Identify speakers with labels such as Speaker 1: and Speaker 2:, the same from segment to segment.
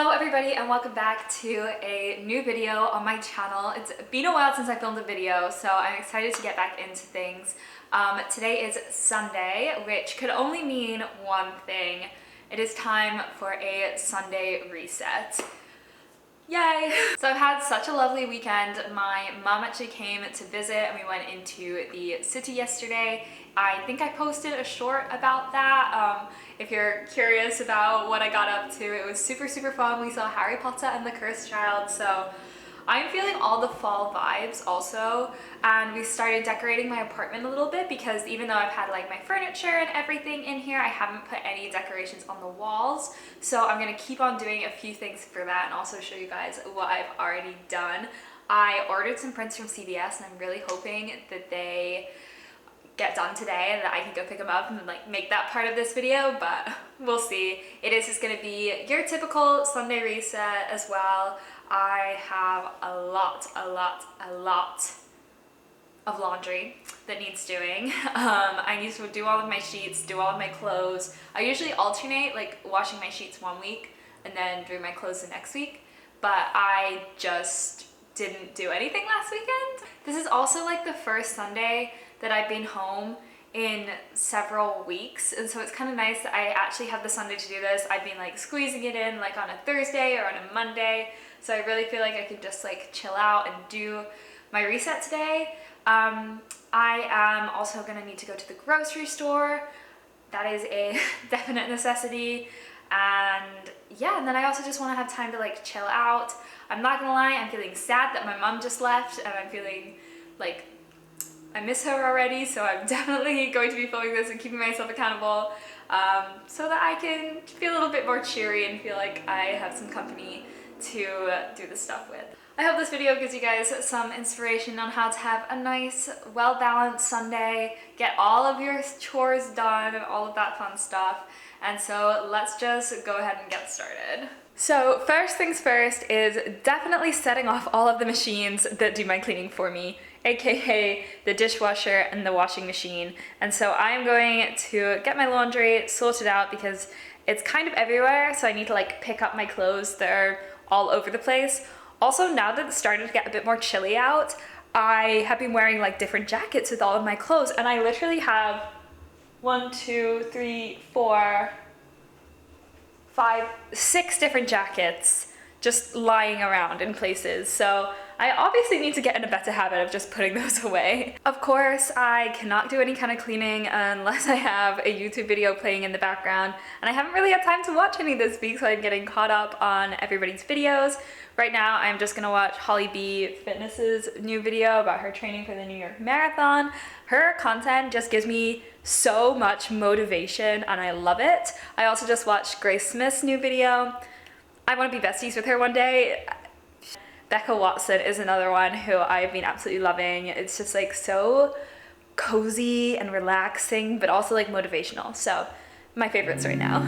Speaker 1: Hello everybody and welcome back to a new video on my channel. It's been a while since I filmed a video, so I'm excited to get back into things. Today is Sunday, which could only mean one thing. It is time for a Sunday reset. Yay! So I've had such a lovely weekend. My mom actually came to visit and we went into the city yesterday. I think I posted a short about that. If you're curious about what I got up to, it was super fun. We saw Harry Potter and the Cursed Child, so I'm feeling all the fall vibes also. And we started decorating my apartment a little bit because even though I've had like my furniture and everything in here, I haven't put any decorations on the walls. So I'm gonna keep on doing a few things for that and also show you guys what I've already done. I ordered some prints from CVS and I'm really hoping that they get done today and that I can go pick them up and like make that part of this video, but we'll see. It is just gonna be your typical Sunday reset as well. I have a lot of laundry that needs doing. I need to do all of my sheets, do all of my clothes. I usually alternate like washing my sheets one week and then doing my clothes the next week, but I just didn't do anything last weekend. This is also like the first Sunday that I've been home in several weeks, and so it's kind of nice that I actually have the Sunday to do this. I've been like squeezing it in like on a Thursday or on a Monday, so I really feel like I can just like chill out and do my reset today. I am also gonna need to go to the grocery store. That is a definite necessity. And yeah, and then I also just want to have time to like chill out. I'm not gonna lie, I'm feeling sad that my mom just left and I'm feeling like I miss her already, so I'm definitely going to be filming this and keeping myself accountable so that I can feel a little bit more cheery and feel like I have some company to do this stuff with. I hope this video gives you guys some inspiration on how to have a nice, well-balanced Sunday, get all of your chores done and all of that fun stuff. And so let's just go ahead and get started. So first things first is definitely setting off all of the machines that do my cleaning for me, aka the dishwasher and the washing machine. And so I am going to get my laundry sorted out because it's kind of everywhere, so I need to like pick up my clothes that are all over the place. Also, now that it's starting to get a bit more chilly out, I have been wearing like different jackets with all of my clothes, and I literally have 1, 2, 3, 4, 5, 6 different jackets just lying around in places. So I obviously need to get in a better habit of just putting those away. Of course, I cannot do any kind of cleaning unless I have a YouTube video playing in the background, and I haven't really had time to watch any this week, so I'm getting caught up on everybody's videos. Right now, I'm just gonna watch Holly B Fitness's new video about her training for the New York Marathon. Her content just gives me so much motivation and I love it. I also just watched Grace Smith's new video. I want to be besties with her one day. Becca Watson is another one who I've been absolutely loving. It's just like so cozy and relaxing, but also like motivational. So my favorites right now.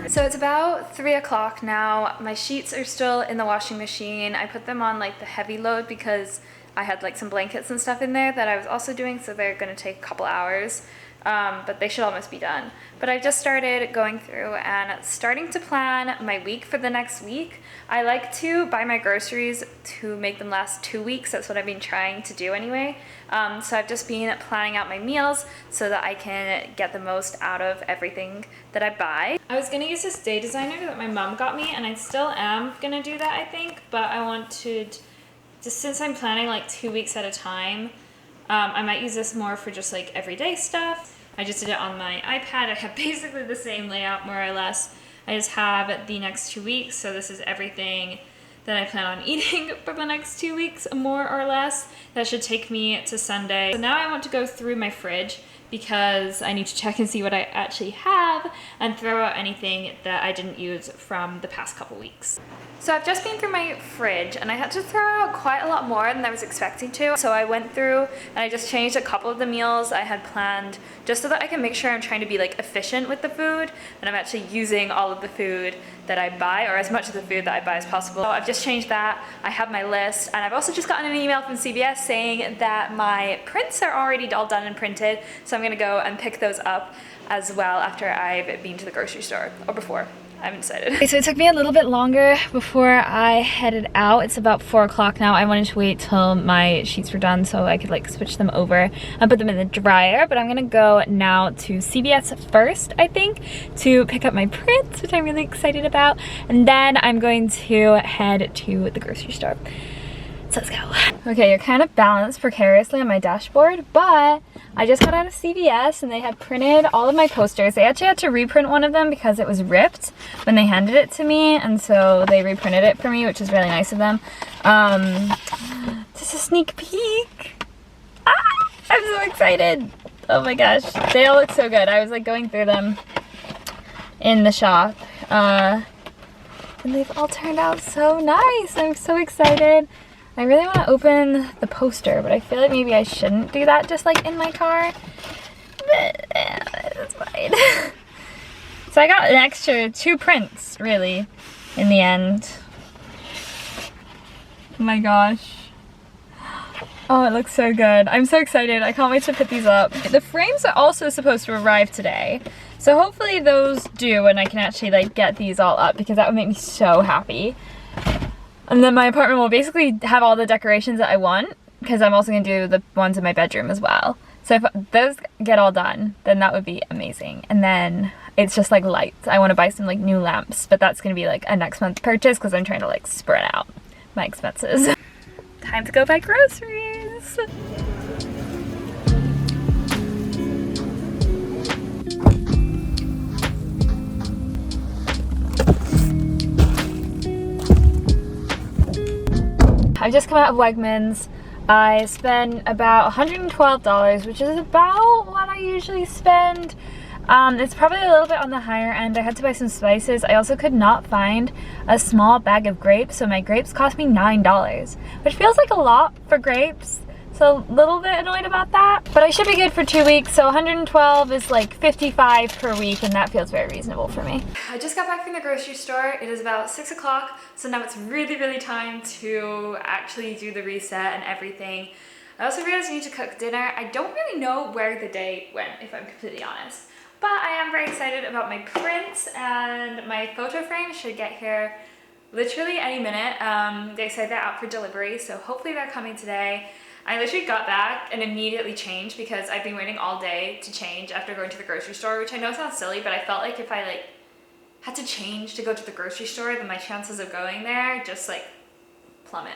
Speaker 1: So it's about 3 o'clock now. My sheets are still in the washing machine. I put them on like the heavy load because I had like some blankets and stuff in there that I was also doing, so they're gonna take a couple hours, but they should almost be done. But I just started going through and starting to plan my week for the next week. I like to buy my groceries to make them last 2 weeks. That's what I've been trying to do anyway. So I've just been planning out my meals so that I can get the most out of everything that I buy. I was gonna use this day designer that my mom got me, and I still am gonna do that, I think, but I wanted, just since I'm planning like 2 weeks at a time, I might use this more for just like everyday stuff. I just did it on my iPad. I have basically the same layout more or less. I just have the next 2 weeks, so this is everything that I plan on eating for the next 2 weeks, more or less. That should take me to Sunday. So now I want to go through my fridge because I need to check and see what I actually have and throw out anything that I didn't use from the past couple weeks. So I've just been through my fridge and I had to throw out quite a lot more than I was expecting to. So I went through and I just changed a couple of the meals I had planned just so that I can make sure I'm trying to be like efficient with the food and I'm actually using all of the food that I buy, or as much of the food that I buy as possible. So I've just changed that. I have my list, and I've also just gotten an email from CVS saying that my prints are already all done and printed, so I'm gonna go and pick those up as well after I've been to the grocery store, or before. I'm excited. Okay, so it took me a little bit longer before I headed out. It's about 4 o'clock now. I wanted to wait till my sheets were done so I could like switch them over and put them in the dryer, but I'm gonna go now to CVS first, I think, to pick up my prints, which I'm really excited about, and then I'm going to head to the grocery store. So let's go. Okay, you're kind of balanced precariously on my dashboard, but I just got out of CVS and they had printed all of my posters. They actually had to reprint one of them because it was ripped when they handed it to me, and so they reprinted it for me, which is really nice of them. Just a sneak peek. Ah, I'm so excited. Oh my gosh, they all look so good. I was like going through them in the shop, and they've all turned out so nice. I'm so excited. I really want to open the poster, but I feel like maybe I shouldn't do that just like in my car. But it's fine. So I got an extra 2 prints, really, in the end. Oh my gosh. Oh, it looks so good. I'm so excited. I can't wait to put these up. The frames are also supposed to arrive today. So hopefully those do and I can actually like get these all up, because that would make me so happy. And then my apartment will basically have all the decorations that I want, because I'm also going to do the ones in my bedroom as well. So if those get all done, then that would be amazing. And then it's just like lights. I want to buy some like new lamps, but that's going to be like a next month purchase because I'm trying to like spread out my expenses. Time to go buy groceries. I've just come out of Wegmans. I spent about $112, which is about what I usually spend. It's probably a little bit on the higher end. I had to buy some spices. I also could not find a small bag of grapes, so my grapes cost me $9, which feels like a lot for grapes. So a little bit annoyed about that, but I should be good for 2 weeks. So 112 is like 55 per week, and that feels very reasonable for me. I just got back from the grocery store. It is about 6 o'clock, so now it's really time to actually do the reset and everything. I also realized I need to cook dinner. I don't really know where the day went, if I'm completely honest, but I am very excited about my prints, and my photo frame should get here literally any minute. They said they're out for delivery, so hopefully they're coming today. I literally got back and immediately changed because I've been waiting all day to change after going to the grocery store, which I know sounds silly, but I felt like if I like had to change to go to the grocery store, then my chances of going there just like plummet.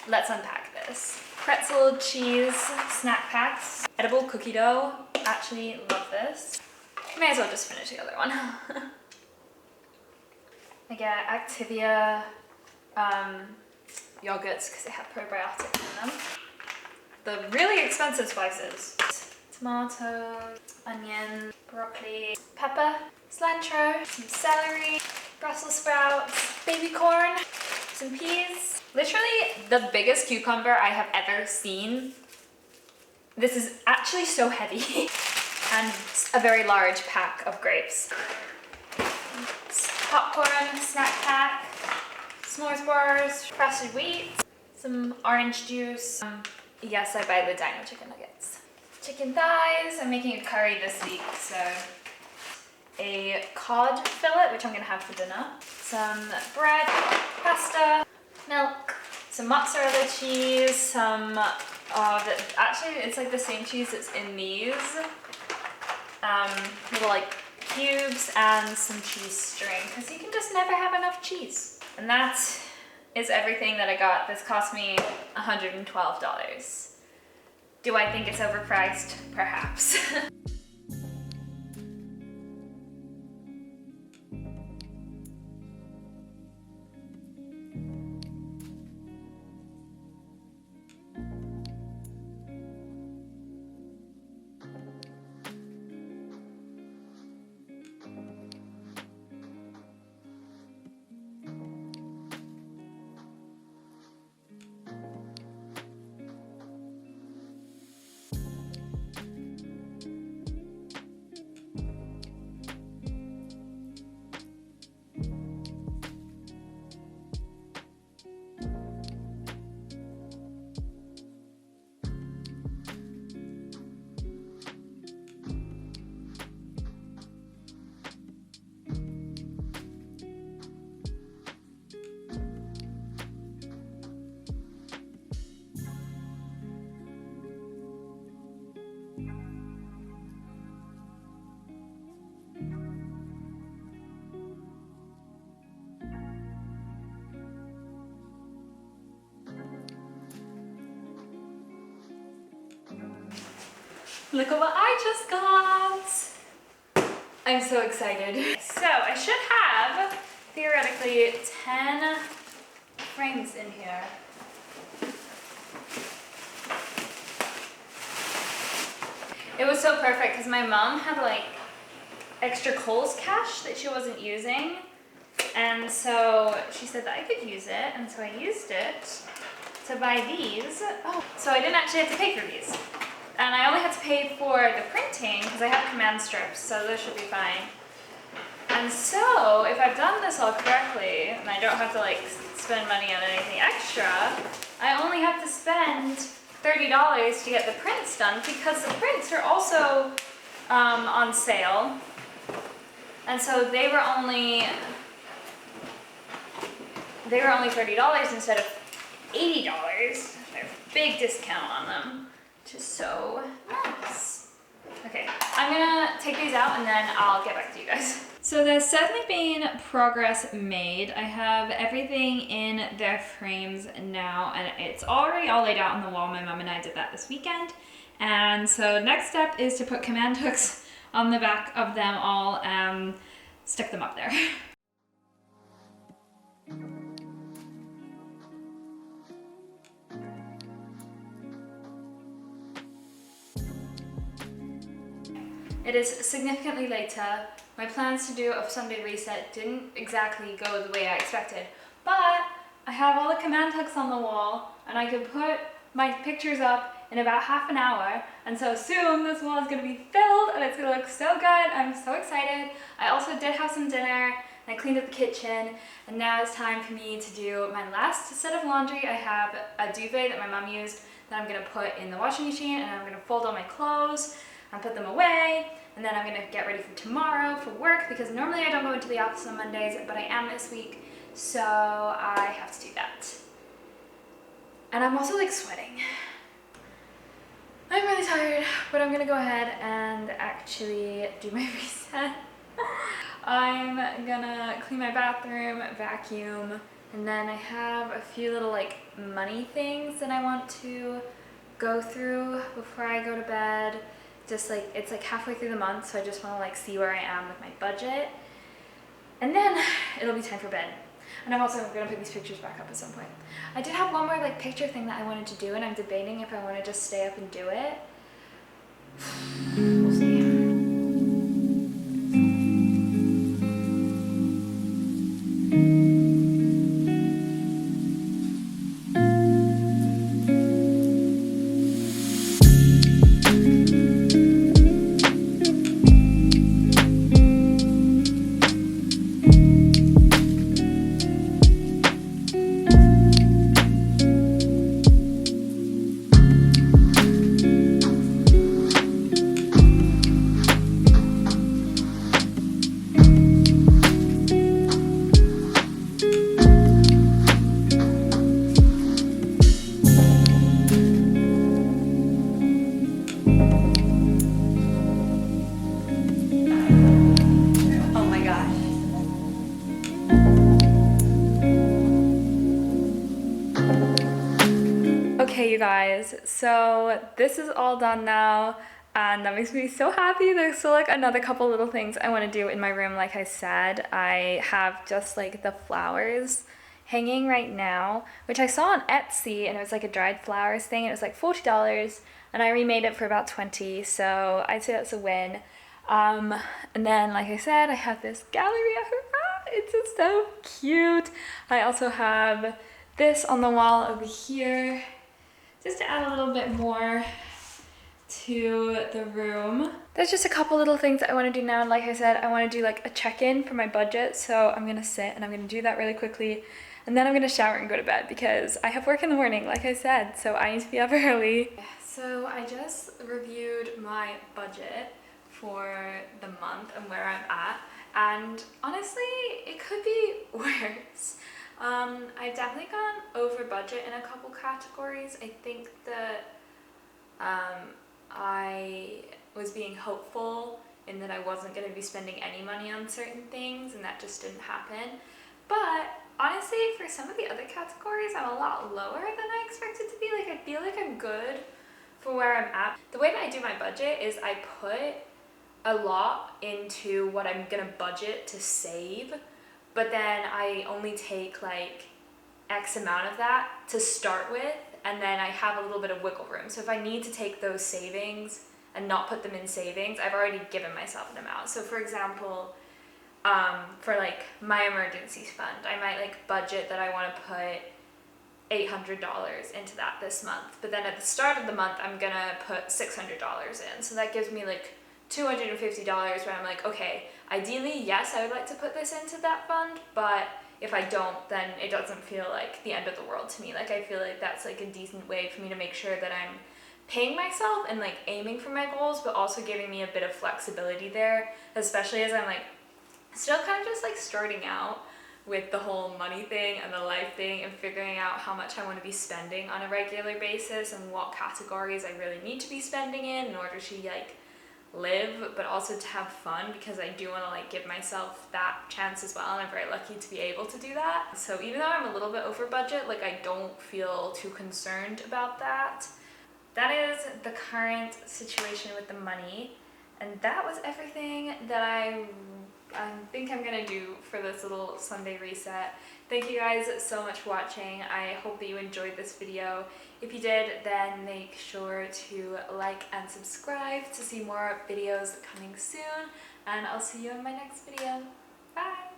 Speaker 1: Let's unpack this. Pretzel cheese snack packs, edible cookie dough. Actually love this. May as well just finish the other one. I get Activia yogurts because they have probiotics in them. The really expensive spices. Tomatoes, onion, broccoli, pepper, cilantro, some celery, Brussels sprouts, baby corn, some peas. Literally the biggest cucumber I have ever seen. This is actually so heavy. And a very large pack of grapes. Popcorn, snack pack, s'mores bars, frosted wheat, some orange juice. Yes, I buy the dino chicken nuggets. Chicken thighs. I'm making a curry this week, so a cod fillet, which I'm gonna have for dinner. Some bread, pasta, milk, some mozzarella cheese, some actually it's like the same cheese that's in these little like cubes, and some cheese string, because you can just never have enough cheese. And that is everything that I got. This cost me $112. Do I think it's overpriced? Perhaps. Look at what I just got. I'm so excited. So I should have, theoretically, 10 frames in here. It was so perfect because my mom had like extra Kohl's cash that she wasn't using. And so she said that I could use it, and so I used it to buy these. Oh, so I didn't actually have to pay for these. And I only had to pay for the printing because I have command strips, so those should be fine. And so if I've done this all correctly, and I don't have to like spend money on anything extra, I only have to spend $30 to get the prints done because the prints are also on sale. And so they were only $30 instead of $80. There's a big discount on them, which is so nice. Okay, I'm gonna take these out and then I'll get back to you guys. So there's certainly been progress made. I have everything in their frames now, and it's already all laid out on the wall. My mom and I did that this weekend. And so next step is to put command hooks on the back of them all and stick them up there. It is significantly later. My plans to do a Sunday reset didn't exactly go the way I expected, but I have all the command hooks on the wall and I can put my pictures up in about half an hour, and so soon this wall is going to be filled and it's going to look so good. I'm so excited. I also did have some dinner and I cleaned up the kitchen, and now it's time for me to do my last set of laundry. I have a duvet that my mom used that I'm going to put in the washing machine, and I'm going to fold all my clothes and put them away, and then I'm gonna get ready for tomorrow for work because normally I don't go into the office on Mondays, but I am this week, so I have to do that. And I'm also like sweating. I'm really tired, but I'm gonna go ahead and actually do my reset. I'm gonna clean my bathroom, vacuum, and then I have a few little like money things that I want to go through before I go to bed. Just like, it's like halfway through the month, so I just want to like see where I am with my budget, and then it'll be time for bed. And I'm also going to put these pictures back up at some point. I did have one more like picture thing that I wanted to do, and I'm debating if I want to just stay up and do it. We'll see. Okay, you guys, so this is all done now, and that makes me so happy. There's still like another couple little things I want to do in my room. Like I said, I have just like the flowers hanging right now, which I saw on Etsy, and it was like a dried flowers thing. It was like $40, and I remade it for about $20, so I'd say that's a win. And then, like I said, I have this gallery of her. It's just so cute. I also have this on the wall over here, just to add a little bit more to the room. There's just a couple little things that I want to do now, and like I said, I want to do like a check-in for my budget, so I'm gonna sit and I'm gonna do that really quickly, and then I'm gonna shower and go to bed because I have work in the morning, like I said, so I need to be up early. So I just reviewed my budget for the month and where I'm at, and honestly, it could be worse. I've definitely gone over budget in a couple categories. I think that I was being hopeful in that I wasn't going to be spending any money on certain things, and that just didn't happen. But honestly, for some of the other categories, I'm a lot lower than I expected to be. Like, I feel like I'm good for where I'm at. The way that I do my budget is I put a lot into what I'm gonna budget to save, but then I only take like X amount of that to start with, and then I have a little bit of wiggle room. So if I need to take those savings and not put them in savings, I've already given myself an amount. So for example, for like my emergency fund, I might like budget that I want to put $800 into that this month, but then at the start of the month I'm gonna put $600 in, so that gives me like $250 where I'm like, okay, ideally yes, I would like to put this into that fund, but if I don't, then it doesn't feel like the end of the world to me. Like I feel like that's like a decent way for me to make sure that I'm paying myself and like aiming for my goals, but also giving me a bit of flexibility there, especially as I'm like still kind of just like starting out with the whole money thing and the life thing and figuring out how much I want to be spending on a regular basis and what categories I really need to be spending in order to like live, but also to have fun, because I do want to like give myself that chance as well, and I'm very lucky to be able to do that. So even though I'm a little bit over budget, like I don't feel too concerned about that. That is the current situation with the money, and that was everything that I think I'm gonna do for this little Sunday reset. Thank you guys so much for watching. I hope that you enjoyed this video. If you did, then make sure to like and subscribe to see more videos coming soon, and I'll see you in my next video. Bye!